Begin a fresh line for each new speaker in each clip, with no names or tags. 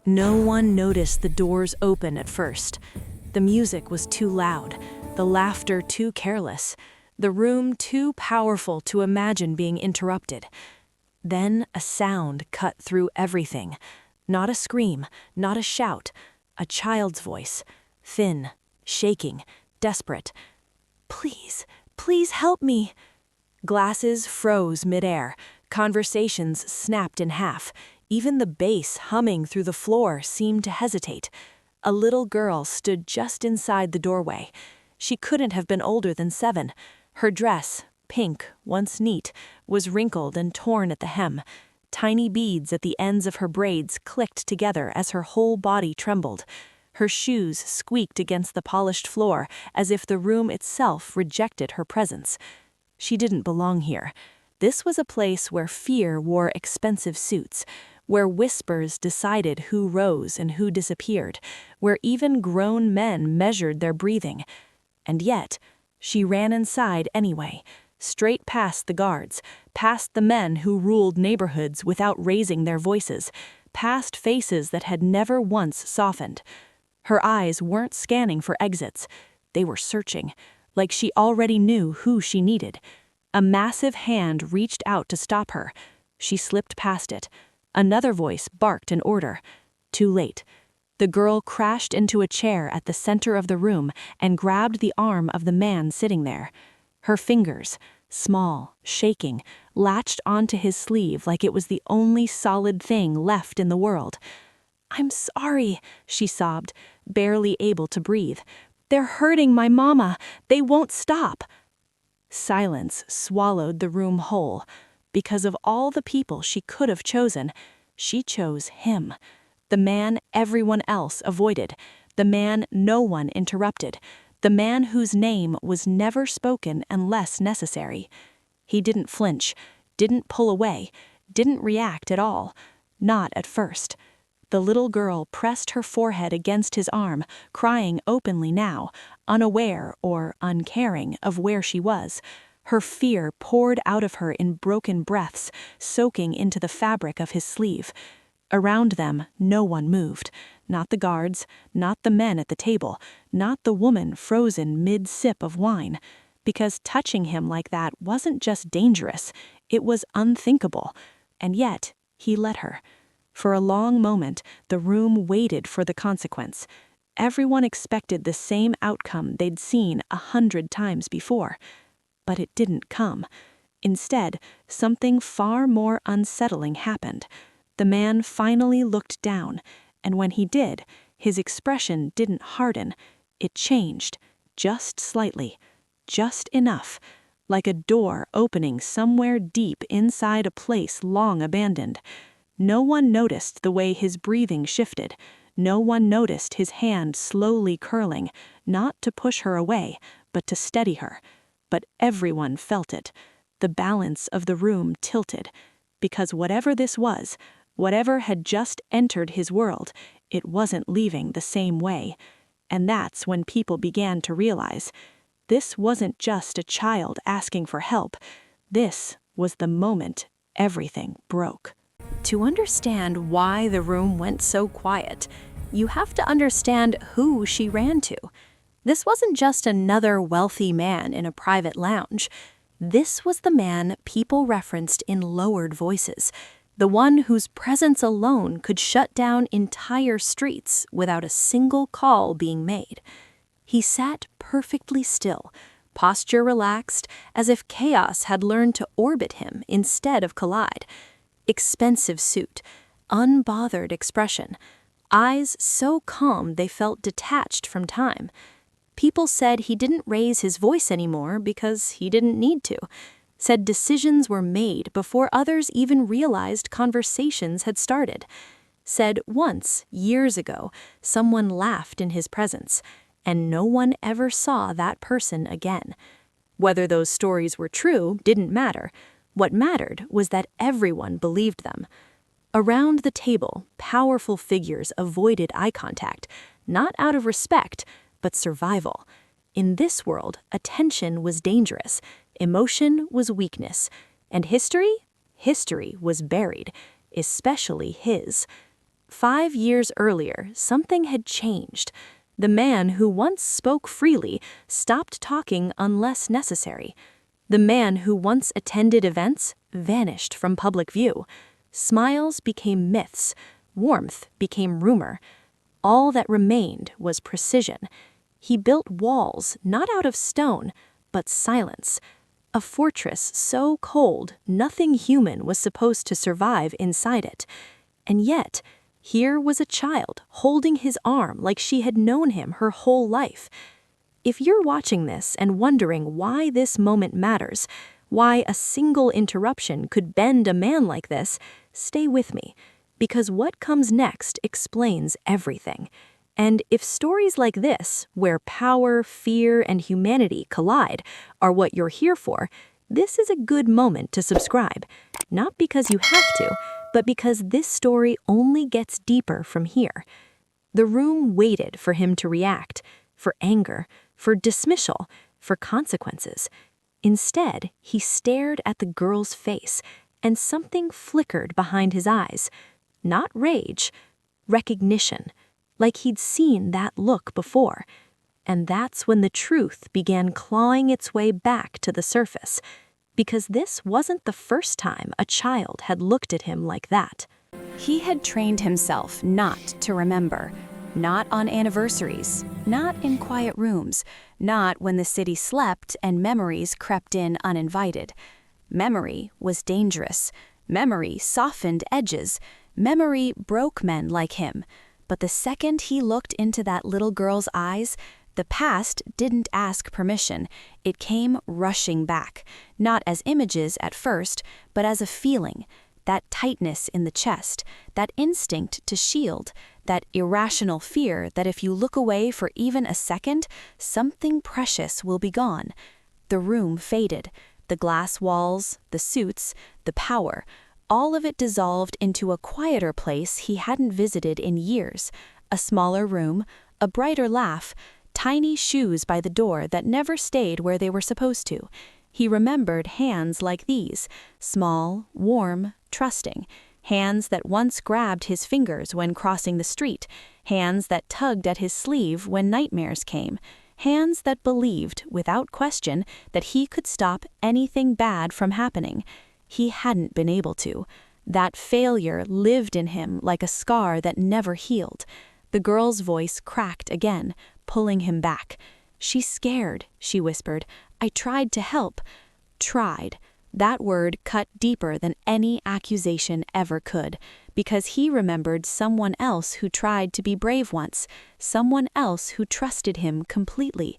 No one noticed the doors open at first. The music was too loud, the laughter too careless, the room too powerful to imagine being interrupted. Then a sound cut through everything. Not a scream, not a shout, a child's voice, thin, shaking, desperate. "Please, please help me." Glasses froze midair, conversations snapped in half. Even the bass humming through the floor seemed to hesitate. A little girl stood just inside the doorway. She couldn't have been older than 7. Her dress, pink, once neat, was wrinkled and torn at the hem. Tiny beads at the ends of her braids clicked together as her whole body trembled. Her shoes squeaked against the polished floor as if the room itself rejected her presence. She didn't belong here. This was a place where fear wore expensive suits, where whispers decided who rose and who disappeared, where even grown men measured their breathing. And yet, she ran inside anyway, straight past the guards, past the men who ruled neighborhoods without raising their voices, past faces that had never once softened. Her eyes weren't scanning for exits. They were searching, like she already knew who she needed. A massive hand reached out to stop her. She slipped past it. Another voice barked an order. Too late. The girl crashed into a chair at the center of the room and grabbed the arm of the man sitting there. Her fingers, small, shaking, latched onto his sleeve like it was the only solid thing left in the world. "I'm sorry," she sobbed, barely able to breathe. "They're hurting my mama. They won't stop." Silence swallowed the room whole. Because of all the people she could have chosen, she chose him. The man everyone else avoided. The man no one interrupted. The man whose name was never spoken unless necessary. He didn't flinch, didn't pull away, didn't react at all. Not at first. The little girl pressed her forehead against his arm, crying openly now, unaware or uncaring of where she was. Her fear poured out of her in broken breaths, soaking into the fabric of his sleeve. Around them, no one moved. Not the guards, not the men at the table, not the woman frozen mid-sip of wine. Because touching him like that wasn't just dangerous, it was unthinkable. And yet, he let her. For a long moment, the room waited for the consequence. Everyone expected the same outcome they'd seen 100 times before. But it didn't come. Instead, something far more unsettling happened. The man finally looked down, and when he did, his expression didn't harden. It changed, just slightly, just enough, like a door opening somewhere deep inside a place long abandoned. No one noticed the way his breathing shifted. No one noticed his hand slowly curling, not to push her away, but to steady her. But everyone felt it. The balance of the room tilted. Because whatever this was, whatever had just entered his world, it wasn't leaving the same way. And that's when people began to realize this wasn't just a child asking for help. This was the moment everything broke. To understand why the room went so quiet, you have to understand who she ran to. This wasn't just another wealthy man in a private lounge. This was the man people referenced in lowered voices, the one whose presence alone could shut down entire streets without a single call being made. He sat perfectly still, posture relaxed, as if chaos had learned to orbit him instead of collide. Expensive suit, unbothered expression, eyes so calm they felt detached from time. People said he didn't raise his voice anymore because he didn't need to. Said decisions were made before others even realized conversations had started. Said once, years ago, someone laughed in his presence, and no one ever saw that person again. Whether those stories were true didn't matter. What mattered was that everyone believed them. Around the table, powerful figures avoided eye contact, not out of respect, but survival. In this world, attention was dangerous, emotion was weakness, and history was buried, especially his. 5 years earlier, something had changed. The man who once spoke freely stopped talking unless necessary. The man who once attended events vanished from public view. Smiles became myths. Warmth became rumor. All that remained was precision. He built walls not out of stone, but silence. A fortress so cold nothing human was supposed to survive inside it. And yet, here was a child holding his arm like she had known him her whole life. If you're watching this and wondering why this moment matters, why a single interruption could bend a man like this, stay with me, because what comes next explains everything. And if stories like this, where power, fear, and humanity collide, are what you're here for, this is a good moment to subscribe. Not because you have to, but because this story only gets deeper from here. The room waited for him to react, for anger, for dismissal, for consequences. Instead, he stared at the girl's face, and something flickered behind his eyes. Not rage, recognition, like he'd seen that look before. And that's when the truth began clawing its way back to the surface, because this wasn't the first time a child had looked at him like that.
He had trained himself not to remember, not on anniversaries, not in quiet rooms, not when the city slept and memories crept in uninvited. Memory was dangerous. Memory softened edges. Memory broke men like him. But the second he looked into that little girl's eyes, the past didn't ask permission. It came rushing back, not as images at first, but as a feeling. That tightness in the chest, that instinct to shield, that irrational fear that if you look away for even a second, something precious will be gone. The room faded. The glass walls, the suits, the power, all of it dissolved into a quieter place he hadn't visited in years. A smaller room, a brighter laugh, tiny shoes by the door that never stayed where they were supposed to. He remembered hands like these, small, warm, trusting. Hands that once grabbed his fingers when crossing the street. Hands that tugged at his sleeve when nightmares came. Hands that believed, without question, that he could stop anything bad from happening. He hadn't been able to. That failure lived in him like a scar that never healed. The girl's voice cracked again, pulling him back. "She's scared," she whispered. "I tried to help." Tried. That word cut deeper than any accusation ever could, because he remembered someone else who tried to be brave once, someone else who trusted him completely.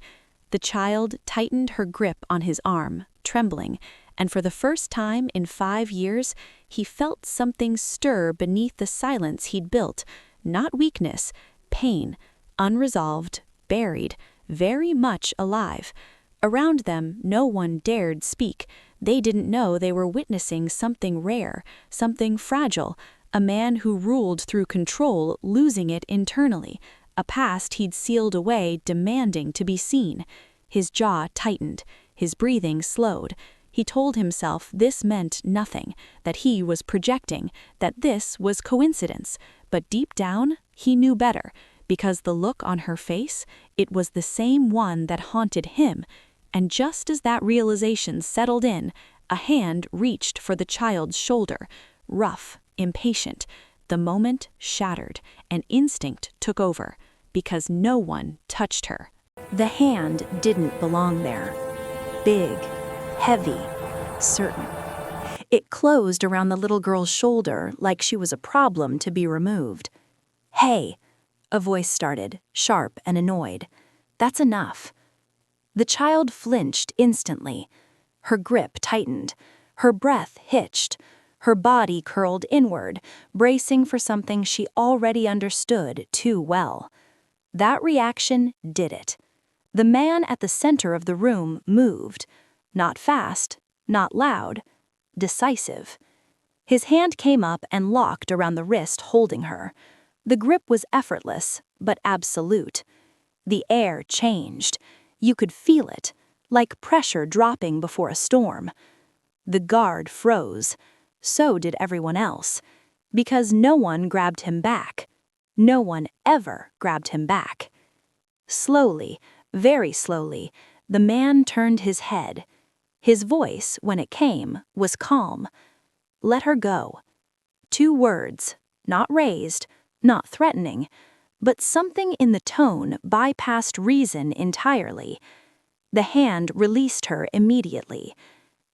The child tightened her grip on his arm, trembling, and for the first time in 5 years, he felt something stir beneath the silence he'd built. Not weakness, pain, unresolved, buried, very much alive. Around them, no one dared speak. They didn't know they were witnessing something rare, something fragile, a man who ruled through control, losing it internally, a past he'd sealed away, demanding to be seen. His jaw tightened, his breathing slowed. He told himself this meant nothing, that he was projecting, that this was coincidence. But deep down, he knew better, because the look on her face, it was the same one that haunted him. And just as that realization settled in, a hand reached for the child's shoulder, rough, impatient. The moment shattered, and instinct took over, because no one touched her. The hand didn't belong there. Big, heavy, certain. It closed around the little girl's shoulder like she was a problem to be removed. "Hey," a voice started, sharp and annoyed. "That's enough." The child flinched instantly. Her grip tightened. Her breath hitched. Her body curled inward, bracing for something she already understood too well. That reaction did it. The man at the center of the room moved. Not fast, not loud, decisive. His hand came up and locked around the wrist holding her. The grip was effortless, but absolute. The air changed. You could feel it, like pressure dropping before a storm. The guard froze. So did everyone else. Because no one grabbed him back. No one ever grabbed him back. Slowly, very slowly, the man turned his head. His voice, when it came, was calm. Let her go. 2 words, not raised, not threatening, but something in the tone bypassed reason entirely. The hand released her immediately.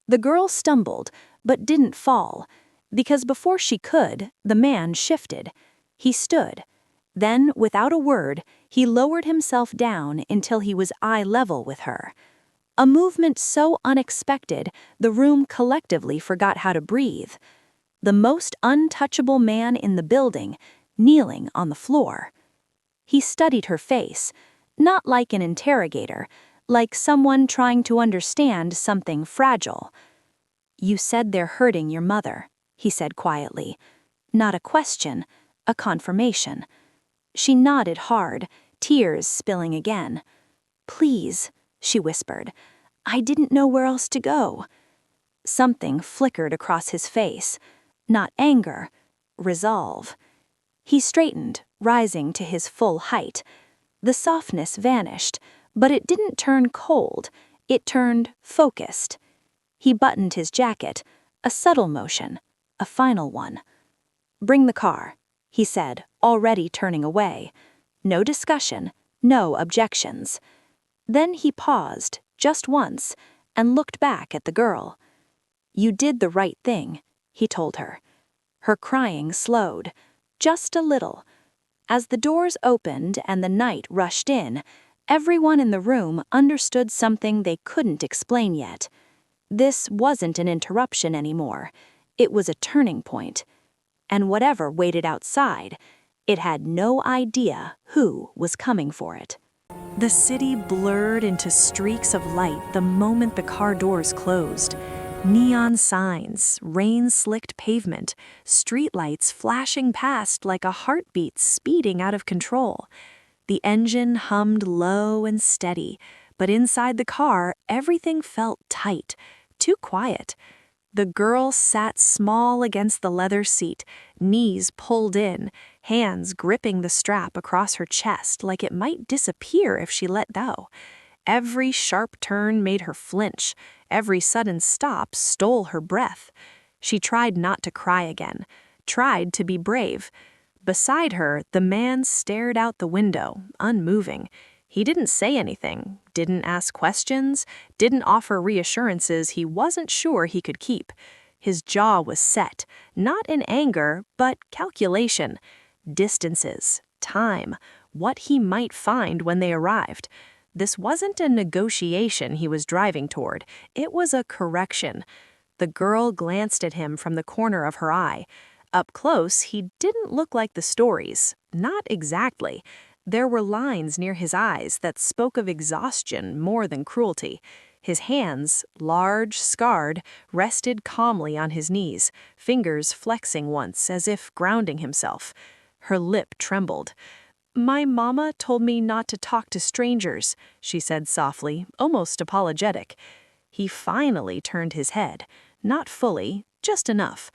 The girl stumbled, but didn't fall, because before she could, the man shifted. He stood. Then, without a word, he lowered himself down until he was eye level with her. A movement so unexpected, the room collectively forgot how to breathe. The most untouchable man in the building, kneeling on the floor. He studied her face, not like an interrogator, like someone trying to understand something fragile. "You said they're hurting your mother," he said quietly. Not a question, a confirmation. She nodded hard, tears spilling again. "Please," she whispered. "I didn't know where else to go." Something flickered across his face. Not anger, resolve. He straightened, rising to his full height. The softness vanished, but it didn't turn cold. It turned focused. He buttoned his jacket, a subtle motion, a final one. "Bring the car," he said, already turning away. No discussion, no objections. Then he paused, just once, and looked back at the girl. "You did the right thing," he told her. Her crying slowed, just a little. As the doors opened and the night rushed in, everyone in the room understood something they couldn't explain yet. This wasn't an interruption anymore. It was a turning point. And whatever waited outside, it had no idea who was coming for it.
The city blurred into streaks of light the moment the car doors closed. Neon signs, rain-slicked pavement, streetlights flashing past like a heartbeat speeding out of control. The engine hummed low and steady, but inside the car, everything felt tight, too quiet. The girl sat small against the leather seat, knees pulled in, hands gripping the strap across her chest like it might disappear if she let go. Every sharp turn made her flinch. Every sudden stop stole her breath. She tried not to cry again, tried to be brave. Beside her, the man stared out the window, unmoving. He didn't say anything, didn't ask questions, didn't offer reassurances he wasn't sure he could keep. His jaw was set, not in anger, but calculation. Distances, time, what he might find when they arrived. This wasn't a negotiation he was driving toward, it was a correction. The girl glanced at him from the corner of her eye. Up close, he didn't look like the stories, not exactly. There were lines near his eyes that spoke of exhaustion more than cruelty. His hands, large, scarred, rested calmly on his knees, fingers flexing once as if grounding himself. Her lip trembled. "My mama told me not to talk to strangers," she said softly, almost apologetic. He finally turned his head. Not fully, just enough.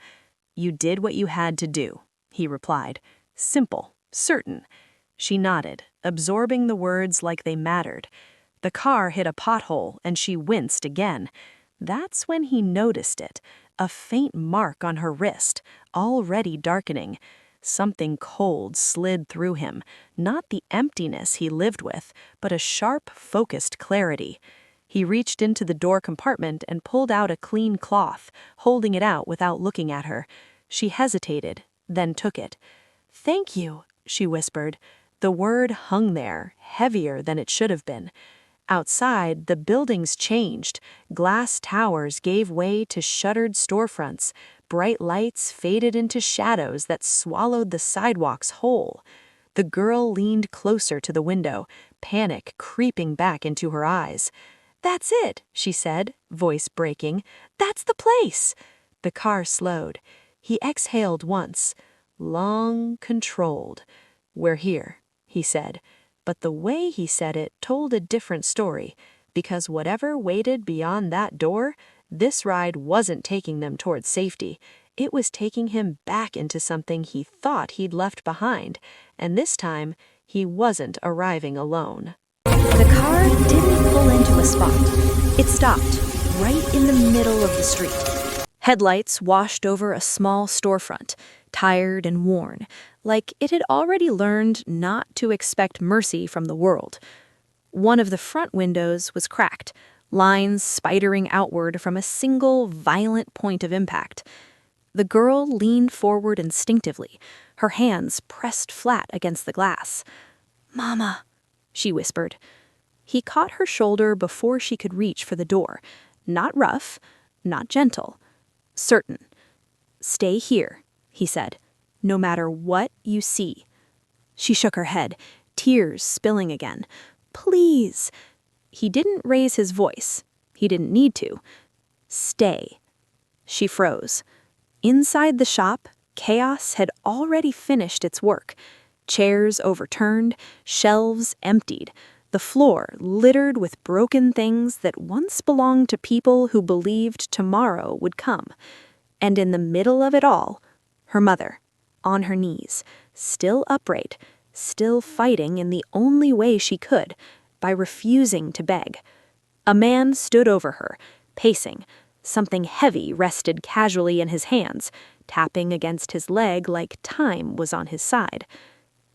"You did what you had to do," he replied. Simple, certain. She nodded, absorbing the words like they mattered. The car hit a pothole and she winced again. That's when he noticed it, a faint mark on her wrist, already darkening. Something cold slid through him, not the emptiness he lived with, but a sharp, focused clarity. He reached into the door compartment and pulled out a clean cloth, holding it out without looking at her. She hesitated, then took it. "Thank you," she whispered. The word hung there, heavier than it should have been. Outside, the buildings changed. Glass towers gave way to shuttered storefronts. Bright lights faded into shadows that swallowed the sidewalks whole. The girl leaned closer to the window, panic creeping back into her eyes. "That's it," she said, voice breaking. "That's the place." The car slowed. He exhaled once. Long, controlled. "We're here," he said. But the way he said it told a different story, because whatever waited beyond that door, this ride wasn't taking them towards safety. It was taking him back into something he thought he'd left behind, and this time he wasn't arriving alone.
The car didn't pull into a spot. It stopped right in the middle of the street. Headlights washed over a small storefront, tired and worn, like it had already learned not to expect mercy from the world. One of the front windows was cracked, lines spidering outward from a single violent point of impact. The girl leaned forward instinctively, her hands pressed flat against the glass. "Mama," she whispered. He caught her shoulder before she could reach for the door. Not rough, not gentle. Certain. "Stay here," he said, "no matter what you see." She shook her head, tears spilling again. "Please." He didn't raise his voice. He didn't need to. "Stay." She froze. Inside the shop, chaos had already finished its work. Chairs overturned, shelves emptied, the floor littered with broken things that once belonged to people who believed tomorrow would come. And in the middle of it all, her mother, on her knees, still upright, still fighting in the only way she could, by refusing to beg. A man stood over her, pacing. Something heavy rested casually in his hands, tapping against his leg like time was on his side.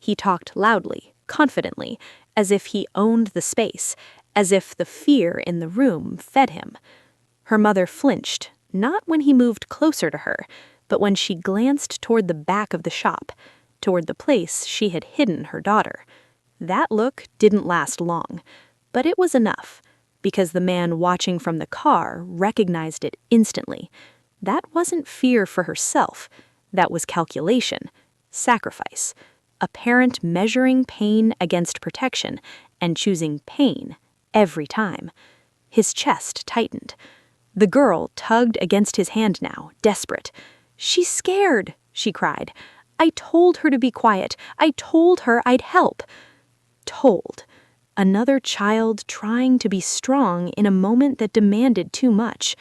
He talked loudly, confidently, as if he owned the space, as if the fear in the room fed him. Her mother flinched, not when he moved closer to her, but when she glanced toward the back of the shop, toward the place she had hidden her daughter. That look didn't last long, but it was enough, because the man watching from the car recognized it instantly. That wasn't fear for herself, that was calculation, sacrifice. A parent measuring pain against protection and choosing pain every time. His chest tightened. The girl tugged against his hand now, desperate. "She's scared," she cried. "I told her to be quiet. I told her I'd help." Told. Another child trying to be strong in a moment that demanded too much.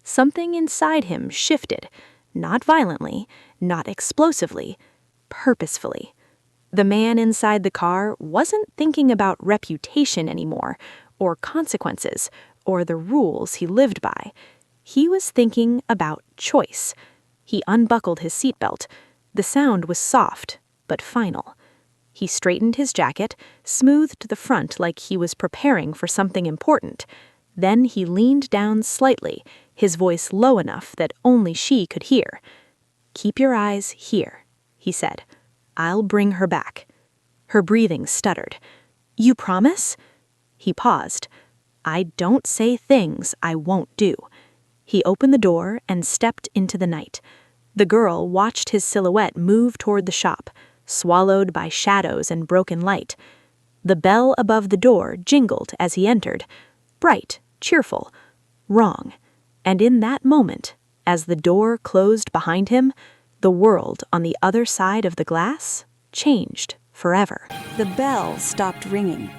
Something inside him shifted, not violently, not explosively, purposefully. The man inside the car wasn't thinking about reputation anymore, or consequences, or the rules he lived by. He was thinking about choice. He unbuckled his seatbelt. The sound was soft, but final. He straightened his jacket, smoothed the front like he was preparing for something important. Then he leaned down slightly, his voice low enough that only she could hear. "Keep your eyes here," he said. "I'll bring her back." Her breathing stuttered. "You promise?" He paused. "I don't say things I won't do." He opened the door and stepped into the night. The girl watched his silhouette move toward the shop, swallowed by shadows and broken light. The bell above the door jingled as he entered, bright, cheerful, wrong. And in that moment, as the door closed behind him, the world on the other side of the glass changed forever. The bell stopped ringing.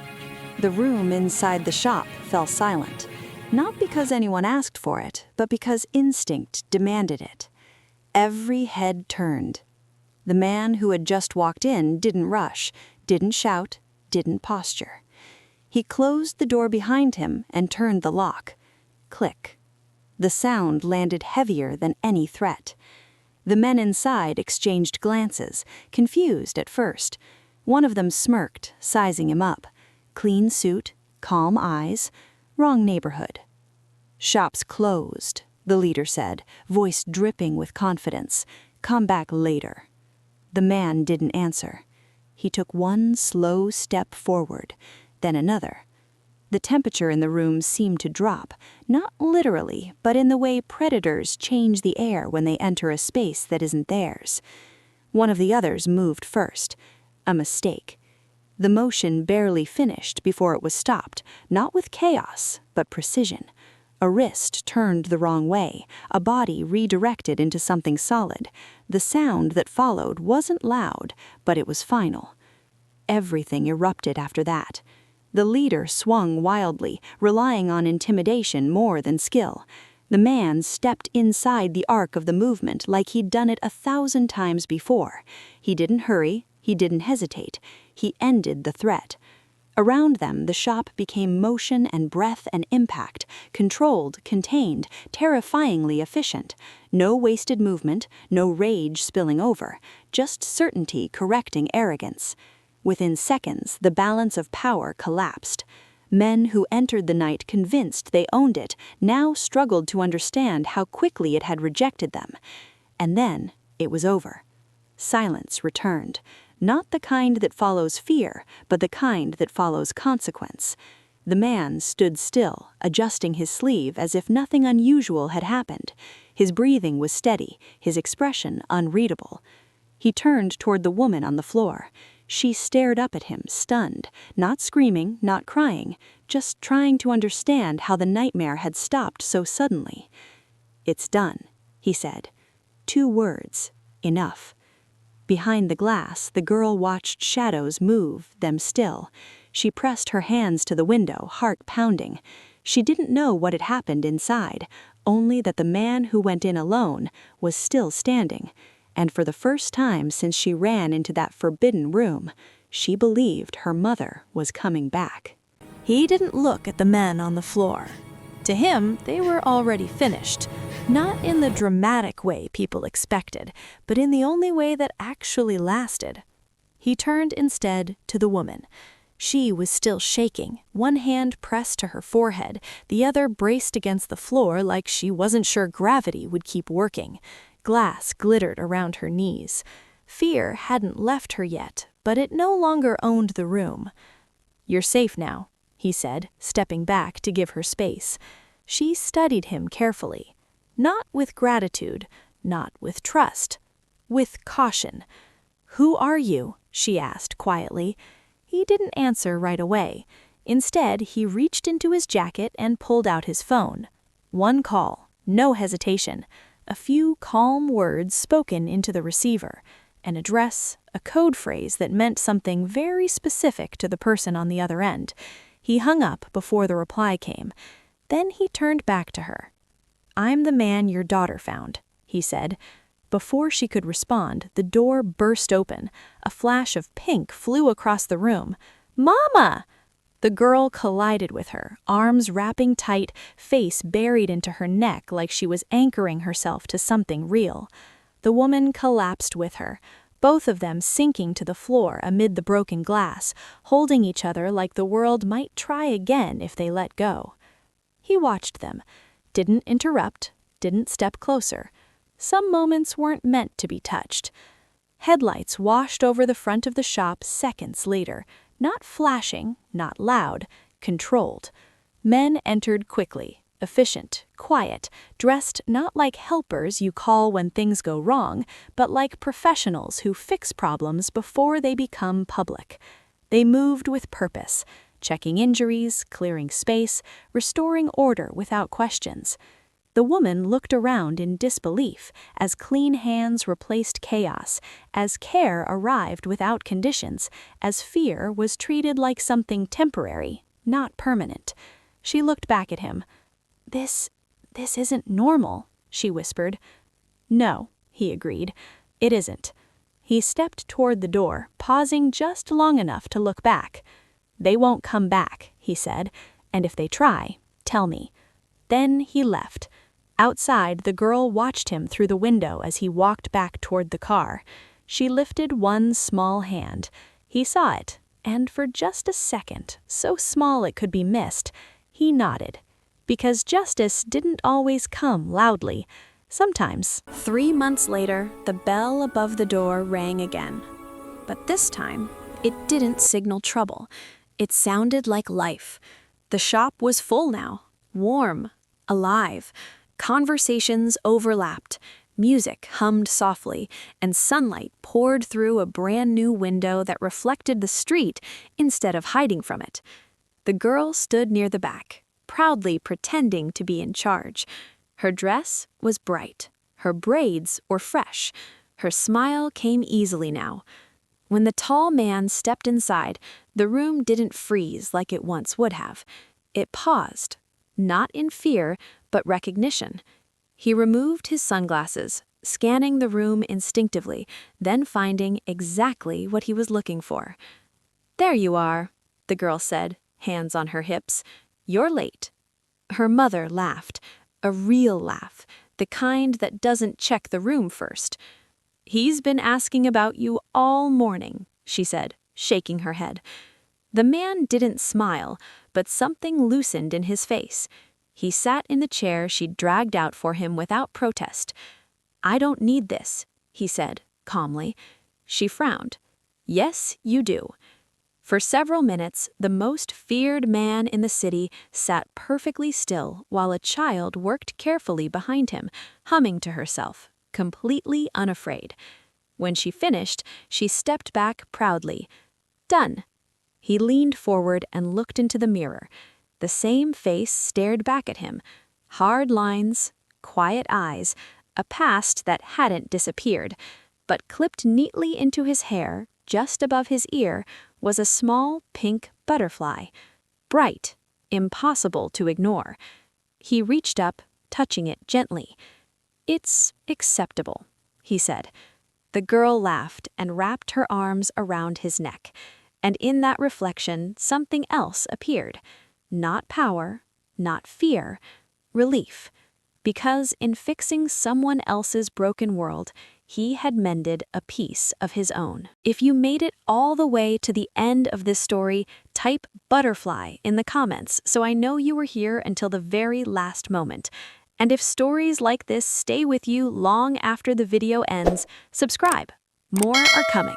The room inside the shop fell silent, not because anyone asked for it, but because instinct demanded it. Every head turned. The man who had just walked in didn't rush, didn't shout, didn't posture. He closed the door behind him and turned the lock. Click. The sound landed heavier than any threat. The men inside exchanged glances, confused at first. One of them smirked, sizing him up. Clean suit, calm eyes, wrong neighborhood. "Shop's closed," the leader said, voice dripping with confidence. "Come back later." The man didn't answer. He took one slow step forward, then another. The temperature in the room seemed to drop, not literally, but in the way predators change the air when they enter a space that isn't theirs. One of the others moved first. A mistake. The motion barely finished before it was stopped, not with chaos, but precision. A wrist turned the wrong way, a body redirected into something solid. The sound that followed wasn't loud, but it was final. Everything erupted after that. The leader swung wildly, relying on intimidation more than skill. The man stepped inside the arc of the movement like he'd done it 1,000 times before. He didn't hurry, he didn't hesitate. He ended the threat. Around them, the shop became motion and breath and impact, controlled, contained, terrifyingly efficient. No wasted movement, no rage spilling over, just certainty correcting arrogance. Within seconds, the balance of power collapsed. Men who entered the night convinced they owned it now struggled to understand how quickly it had rejected them. And then it was over. Silence returned. Not the kind that follows fear, but the kind that follows consequence. The man stood still, adjusting his sleeve as if nothing unusual had happened. His breathing was steady, his expression unreadable. He turned toward the woman on the floor. She stared up at him, stunned, not screaming, not crying, just trying to understand how the nightmare had stopped so suddenly. "It's done," he said. 2 words, enough. Behind the glass, the girl watched shadows move, them still. She pressed her hands to the window, heart pounding. She didn't know what had happened inside, only that the man who went in alone was still standing. And for the first time since she ran into that forbidden room, she believed her mother was coming back.
He didn't look at the men on the floor. To him, they were already finished. Not in the dramatic way people expected, but in the only way that actually lasted. He turned instead to the woman. She was still shaking, one hand pressed to her forehead, the other braced against the floor like she wasn't sure gravity would keep working. Glass glittered around her knees. Fear hadn't left her yet, but it no longer owned the room. "You're safe now," he said, stepping back to give her space. She studied him carefully. Not with gratitude, not with trust, with caution. "Who are you?" she asked quietly. He didn't answer right away. Instead, he reached into his jacket and pulled out his phone. One call, no hesitation. A few calm words spoken into the receiver. An address, a code phrase that meant something very specific to the person on the other end. He hung up before the reply came. Then he turned back to her. "I'm the man your daughter found," he said. Before she could respond, the door burst open. A flash of pink flew across the room. "Mama!" The girl collided with her, arms wrapping tight, face buried into her neck like she was anchoring herself to something real. The woman collapsed with her, both of them sinking to the floor amid the broken glass, holding each other like the world might try again if they let go. He watched them. Didn't interrupt, didn't step closer. Some moments weren't meant to be touched. Headlights washed over the front of the shop seconds later, not flashing, not loud, controlled. Men entered quickly, efficient, quiet, dressed not like helpers you call when things go wrong, but like professionals who fix problems before they become public. They moved with purpose, checking injuries, clearing space, restoring order without questions. The woman looked around in disbelief as clean hands replaced chaos, as care arrived without conditions, as fear was treated like something temporary, not permanent. She looked back at him. This isn't normal," she whispered. "No," he agreed. "It isn't." He stepped toward the door, pausing just long enough to look back. "They won't come back," he said, "and if they try, tell me." Then he left. Outside, the girl watched him through the window as he walked back toward the car. She lifted one small hand. He saw it, and for just a second, so small it could be missed, he nodded. Because justice didn't always come loudly. Sometimes. 3 months later, the bell above the door rang again. But this time, it didn't signal trouble. It sounded like life. The shop was full now, warm, alive. Conversations overlapped, music hummed softly, and sunlight poured through a brand new window that reflected the street instead of hiding from it. The girl stood near the back, proudly pretending to be in charge. Her dress was bright, her braids were fresh, her smile came easily now. When the tall man stepped inside, the room didn't freeze like it once would have. It paused, not in fear, but recognition. He removed his sunglasses, scanning the room instinctively, then finding exactly what he was looking for. "There you are," the girl said, hands on her hips. "You're late." Her mother laughed, a real laugh, the kind that doesn't check the room first. "He's been asking about you all morning," she said, shaking her head. The man didn't smile, but something loosened in his face. He sat in the chair she'd dragged out for him without protest. "I don't need this," he said, calmly. She frowned. "Yes, you do." For several minutes, the most feared man in the city sat perfectly still while a child worked carefully behind him, humming to herself, completely unafraid. When she finished, she stepped back proudly. "Done." He leaned forward and looked into the mirror. The same face stared back at him. Hard lines, quiet eyes, a past that hadn't disappeared, but clipped neatly into his hair, just above his ear, was a small pink butterfly. Bright, impossible to ignore. He reached up, touching it gently. "It's acceptable," he said. The girl laughed and wrapped her arms around his neck. And in that reflection, something else appeared. Not power, not fear, relief. Because in fixing someone else's broken world, he had mended a piece of his own. If you made it all the way to the end of this story, type butterfly in the comments so I know you were here until the very last moment. And if stories like this stay with you long after the video ends, subscribe. More are coming.